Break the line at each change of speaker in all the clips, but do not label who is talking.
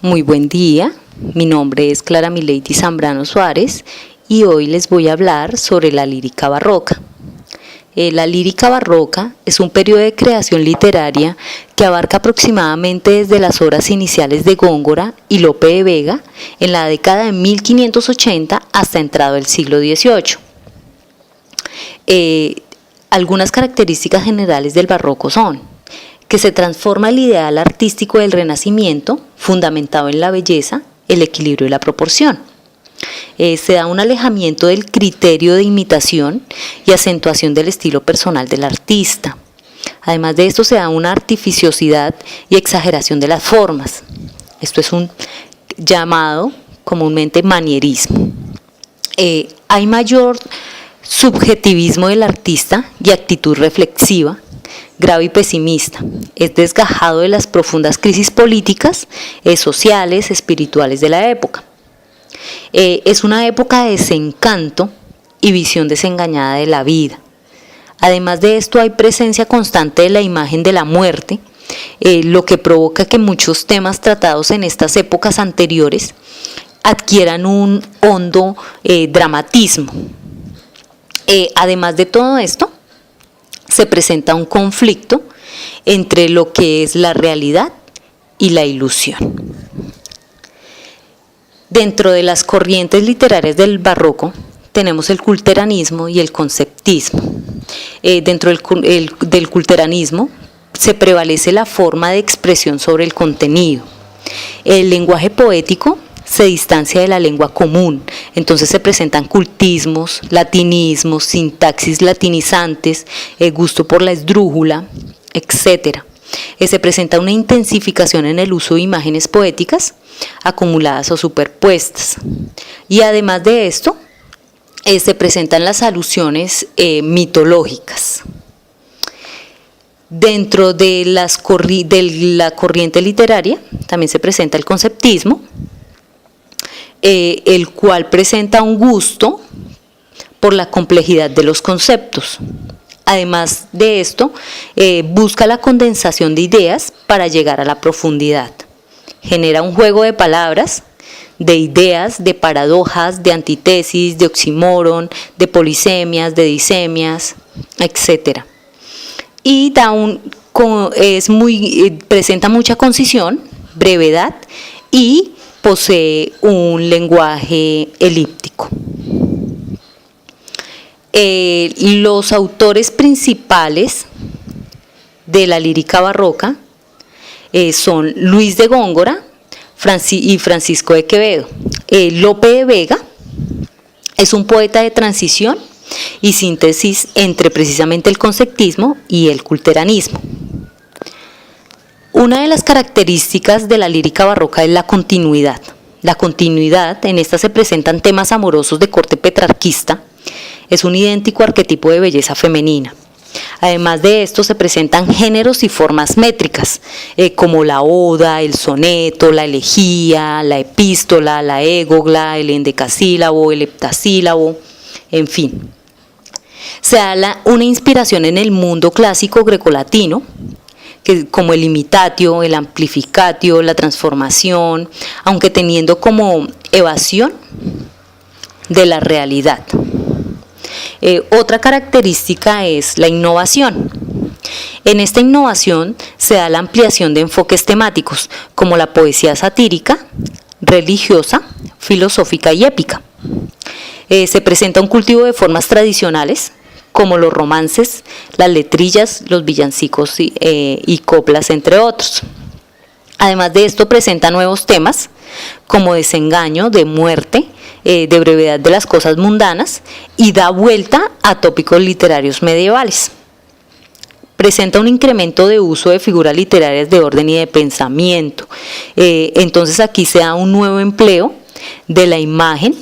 Muy buen día, mi nombre es Clara Milady Zambrano Suárez y hoy les voy a hablar sobre la lírica barroca. La lírica barroca es un periodo de creación literaria que abarca aproximadamente desde las obras iniciales de Góngora y Lope de Vega en la década de 1580 hasta entrado el siglo XVIII. Algunas características generales del barroco son que se transforma el ideal artístico del Renacimiento, fundamentado en la belleza, el equilibrio y la proporción. Se da un alejamiento del criterio de imitación y acentuación del estilo personal del artista. Además de esto, se da una artificiosidad y exageración de las formas. Esto es un llamado comúnmente manierismo. Hay mayor subjetivismo del artista y actitud reflexiva, grave y pesimista. Es desgajado de las profundas crisis políticas, sociales, espirituales de la época. Es una época de desencanto y visión desengañada de la vida. Además de esto, hay presencia constante de la imagen de la muerte, lo que provoca que muchos temas tratados en estas épocas anteriores adquieran un hondo dramatismo. Además de todo esto, se presenta un conflicto entre lo que es la realidad y la ilusión. Dentro de las corrientes literarias del barroco tenemos el culteranismo y el conceptismo. Dentro del culteranismo se prevalece la forma de expresión sobre el contenido. El lenguaje poético se distancia de la lengua común, entonces se presentan cultismos, latinismos, sintaxis latinizantes, gusto por la esdrújula, etc. Se presenta una intensificación en el uso de imágenes poéticas acumuladas o superpuestas. Y además de esto, se presentan las alusiones mitológicas. Dentro de la corriente literaria también se presenta el conceptismo, el cual presenta un gusto por la complejidad de los conceptos. Además de esto, busca la condensación de ideas para llegar a la profundidad. Genera un juego de palabras, de ideas, de paradojas, de antítesis, de oxímoron, de polisemias, de disemias, etc. Y presenta mucha concisión, brevedad y posee un lenguaje elíptico. Los autores principales de la lírica barroca son Luis de Góngora y Francisco de Quevedo. Lope de Vega es un poeta de transición y síntesis entre precisamente el conceptismo y el culteranismo. Una de las características de la lírica barroca es la continuidad. La continuidad, en esta se presentan temas amorosos de corte petrarquista, es un idéntico arquetipo de belleza femenina. Además de esto, se presentan géneros y formas métricas, como la oda, el soneto, la elegía, la epístola, la égogla, el endecasílabo, el heptasílabo, en fin. Se da una inspiración en el mundo clásico grecolatino, como el imitatio, el amplificatio, la transformación, aunque teniendo como evasión de la realidad. Otra característica es la innovación. En esta innovación se da la ampliación de enfoques temáticos, como la poesía satírica, religiosa, filosófica y épica. Se presenta un cultivo de formas tradicionales, como los romances, las letrillas, los villancicos y coplas, entre otros. Además de esto, presenta nuevos temas, como desengaño, de muerte, de brevedad de las cosas mundanas, y da vuelta a tópicos literarios medievales. Presenta un incremento de uso de figuras literarias de orden y de pensamiento. Entonces aquí se da un nuevo empleo de la imagen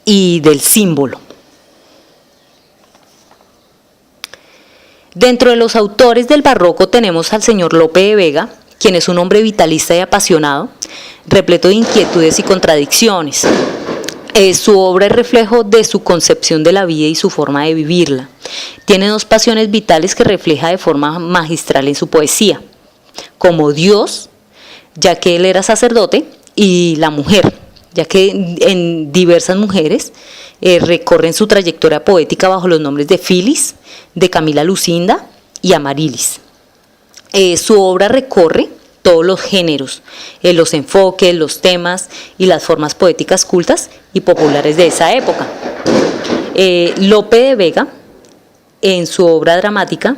y del símbolo. Dentro de los autores del barroco tenemos al señor Lope de Vega, quien es un hombre vitalista y apasionado, repleto de inquietudes y contradicciones. Su obra es reflejo de su concepción de la vida y su forma de vivirla. Tiene dos pasiones vitales que refleja de forma magistral en su poesía, como Dios, ya que él era sacerdote, y la mujer, ya que en diversas mujeres recorren su trayectoria poética bajo los nombres de Filis, de Camila Lucinda y Amarilis. Su obra recorre todos los géneros, los enfoques, los temas y las formas poéticas cultas y populares de esa época. Lope de Vega, en su obra dramática,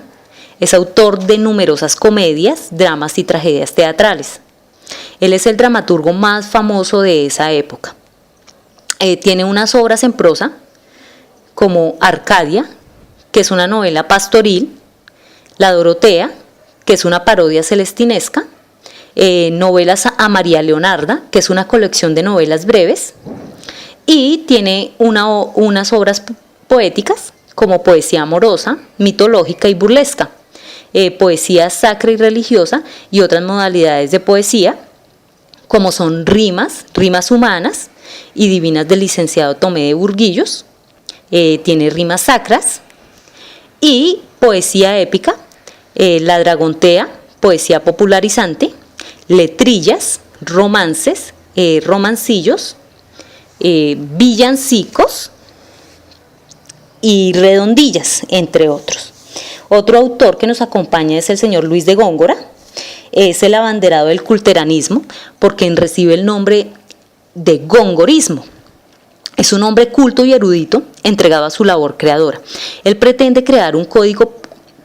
es autor de numerosas comedias, dramas y tragedias teatrales. Él es el dramaturgo más famoso de esa época. Tiene unas obras en prosa, como Arcadia, que es una novela pastoril, La Dorotea, que es una parodia celestinesca, novelas a María Leonarda, que es una colección de novelas breves, y tiene unas obras poéticas como poesía amorosa, mitológica y burlesca, poesía sacra y religiosa y otras modalidades de poesía, como son rimas humanas y divinas del licenciado Tomé de Burguillos. Tiene rimas sacras y poesía épica, la dragontea, poesía popularizante, letrillas, romances, romancillos, villancicos y redondillas, entre otros. Otro autor que nos acompaña es el señor Luis de Góngora. Es el abanderado del culteranismo porque recibe el nombre de gongorismo. Es un hombre culto y erudito entregado a su labor creadora. Él pretende crear un código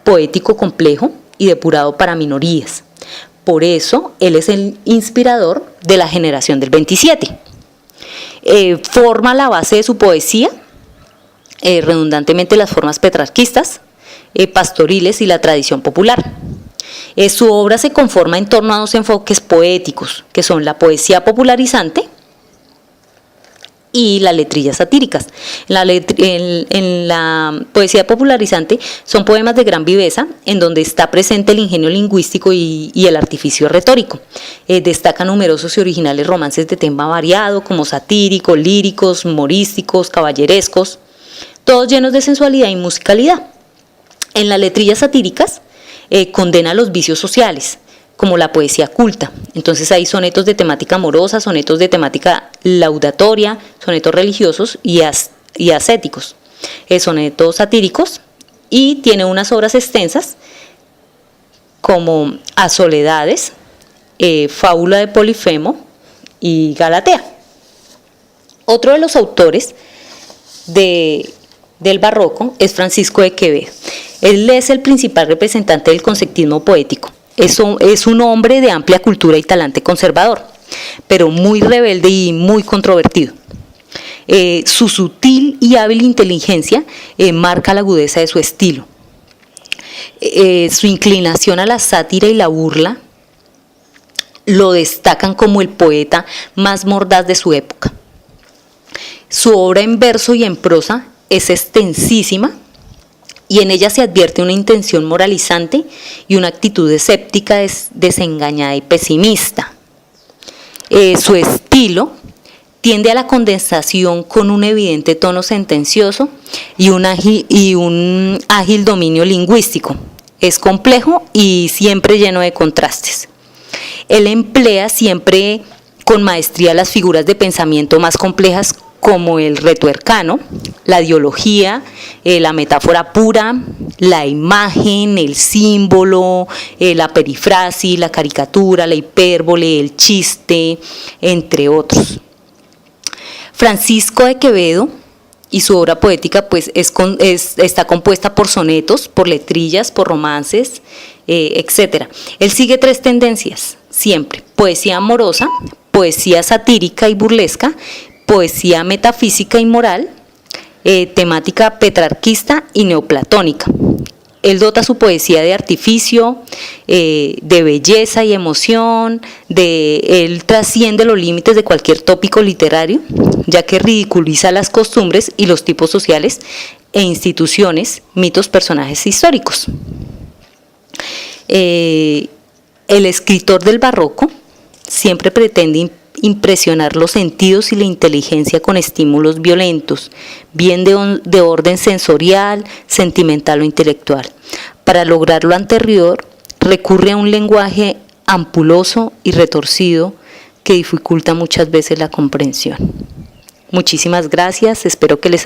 poético complejo y depurado para minorías. Por eso, él es el inspirador de la generación del 27. Forma la base de su poesía, redundantemente las formas petrarquistas, pastoriles y la tradición popular. Su obra se conforma en torno a dos enfoques poéticos, que son la poesía popularizante y las letrillas satíricas. En la poesía popularizante son poemas de gran viveza, en donde está presente el ingenio lingüístico y el artificio retórico. Destacan numerosos y originales romances de tema variado, como satíricos, líricos, humorísticos, caballerescos, todos llenos de sensualidad y musicalidad. En las letrillas satíricas condena los vicios sociales, como la poesía culta. Entonces hay sonetos de temática amorosa, sonetos de temática laudatoria, sonetos religiosos y ascéticos, sonetos satíricos, y tiene unas obras extensas como A Soledades, Fábula de Polifemo y Galatea. Otro de los autores del barroco es Francisco de Quevedo. Él es el principal representante del conceptismo poético. Es un hombre de amplia cultura y talante conservador, pero muy rebelde y muy controvertido. Su sutil y hábil inteligencia marca la agudeza de su estilo. Su inclinación a la sátira y la burla lo destacan como el poeta más mordaz de su época. Su obra en verso y en prosa es extensísima, y en ella se advierte una intención moralizante y una actitud escéptica, desengañada y pesimista. Su estilo tiende a la condensación con un evidente tono sentencioso y un ágil dominio lingüístico. Es complejo y siempre lleno de contrastes. Él emplea siempre con maestría las figuras de pensamiento más complejas, como el retuercano, la dialogía, la metáfora pura, la imagen, el símbolo, la perifrasis, la caricatura, la hipérbole, el chiste, entre otros. Francisco de Quevedo y su obra poética pues está compuesta por sonetos, por letrillas, por romances, etc. Él sigue tres tendencias siempre: poesía amorosa, poesía satírica y burlesca, poesía metafísica y moral, temática petrarquista y neoplatónica. Él dota su poesía de artificio, de belleza y emoción. Él trasciende los límites de cualquier tópico literario, ya que ridiculiza las costumbres y los tipos sociales e instituciones, mitos, personajes históricos. El escritor del barroco siempre pretende impresionar los sentidos y la inteligencia con estímulos violentos, bien de orden sensorial, sentimental o intelectual. Para lograr lo anterior, recurre a un lenguaje ampuloso y retorcido que dificulta muchas veces la comprensión. Muchísimas gracias, espero que les haya